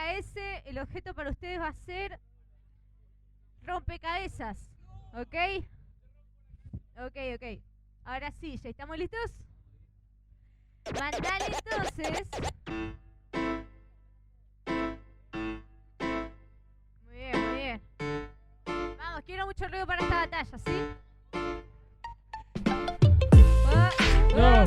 Paga ese. El objeto para ustedes va a ser rompecabezas. ¿Ok? Ok. Ahora sí, ¿ya estamos listos? Mandale entonces. Muy bien. Vamos, quiero mucho ruido para esta batalla, ¿sí? Ya.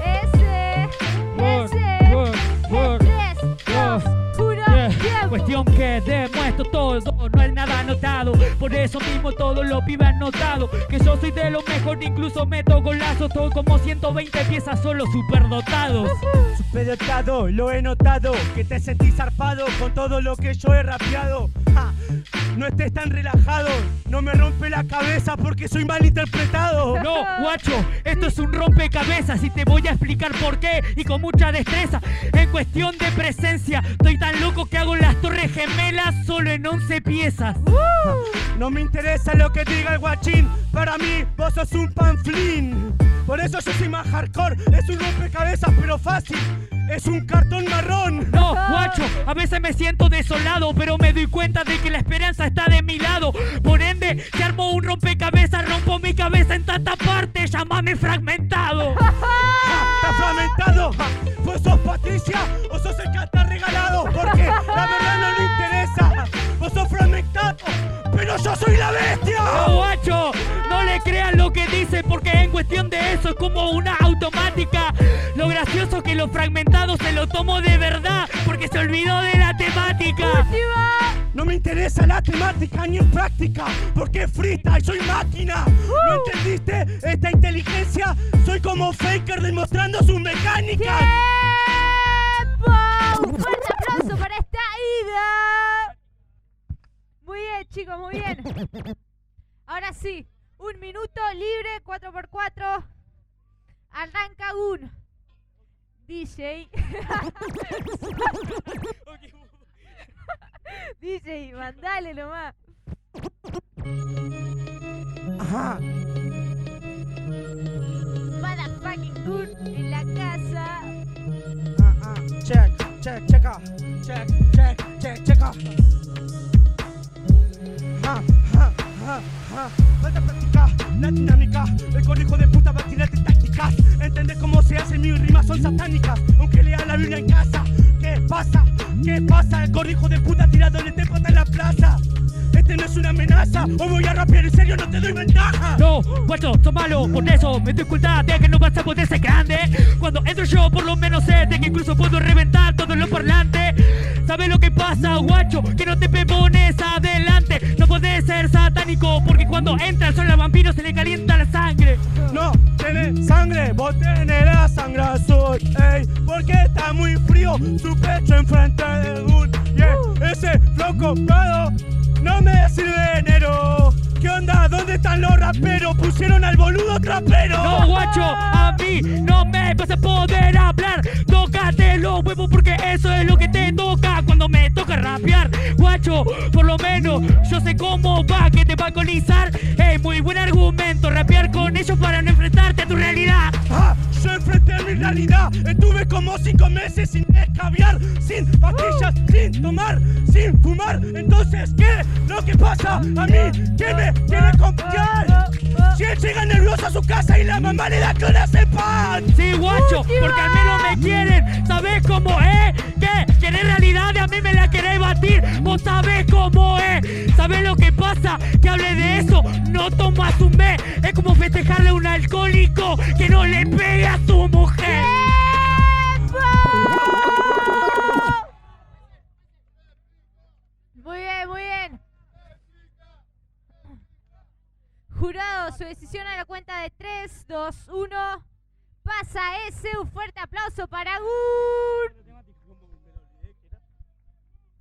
Ese. 3, 2, 1, tiempo. Cuestión que demuestro todo, no es nada anotado. Por eso mismo todos los pibes han notado que yo soy de lo mejor, incluso meto golazos. Todo como 120 piezas, solo superdotados. Superdotado, lo he notado, que te sentís zarpado con todo lo que yo he rapeado. No estés tan relajado, no me rompe la cabeza porque soy mal interpretado. No, guacho, esto es un rompecabezas y te voy a explicar por qué y con mucha destreza. En cuestión de presencia, estoy tan loco que hago las torres gemelas solo en 11 piezas. No me interesa lo que diga el guachín, para mí vos sos un panflín. Por eso yo soy más hardcore, es un rompecabezas pero fácil, es un cartón marrón. No, guacho, a veces me siento desolado, pero me doy cuenta de que la esperanza está de mi lado. Por ende, si armo un rompecabezas, rompo mi cabeza en tanta parte, llámame fragmentado. ¿Estás fragmentado? ¿Vos sos Patricia o sos el que está regalado? Porque la verdad no le interesa, vos sos fragmentado, pero yo soy la bestia. No, guacho, no le crean lo que dice, porque en cuestión de eso es como una automática. Lo gracioso es que lo fragmentado se lo tomo de verdad, porque se olvidó de la temática. No me interesa la temática ni en práctica, porque freestyle soy máquina. ¿No entendiste esta inteligencia? Soy como Faker demostrando su mecánica. ¡Tiempo! Un fuerte aplauso para esta ida. Muy bien, chicos, muy bien. Ahora sí, 1 minuto libre, 4x4. Arranca un DJ. DJ, mandale nomás. Ajá. Motherfucking good en la casa. Checa. Falta práctica, la dinámica. El código de puta va a tirarte tácticas. Entender cómo se hace, mis rimas son satánicas. Aunque lea la Biblia en casa. ¿Qué pasa? El código de puta tirándole te pata en la plaza. Este no es una amenaza, o voy a rapear en serio, no te doy ventaja. No, guacho, sos malo, por eso me doy cuenta de que no vas a poder ser grande. Cuando entro yo, por lo menos sé de que incluso puedo reventar todos los parlantes. ¿Sabes lo que pasa, guacho? Que no te pones adelante. No podés ser satánico, porque cuando entra el sol al vampiro se le calienta la sangre. No, tenés sangre, vos tenés la sangre azul, ey, porque está muy frío su pecho enfrente de un, ese flow copado no me sirve enero. ¿Qué onda? ¿Dónde están los raperos? Pusieron al boludo trapero. No, guacho, a mí no me vas a poder hablar. Tócate los huevos porque eso es lo que te toca cuando me toca rapear. Guacho, por lo menos yo sé cómo va, que te va a colizar. Muy buen argumento, rapear con ellos para no enfrentarte a tu realidad. Yo enfrenté a mi realidad. Estuve como 5 meses sin escabiar, sin pastillas, sin tomar, sin fumar. Entonces, ¿qué? Lo que pasa a mí, ¿qué me quiere confiar? Si él llega nervioso a su casa y la mamá le da clonas en pan. Sí, guacho, porque al menos me quieren. ¿Sabés cómo es? Que en realidad a mí me la querés batir. Vos sabés cómo es. ¿Sabés lo que pasa? Que hable de eso, no tomas un mes. Es como festejarle a un alcohólico que no le pegue a su mujer. Muy bien, muy bien. Jurado, su decisión a la cuenta de 3, 2, 1. Pasa ese. Un fuerte aplauso para Gun.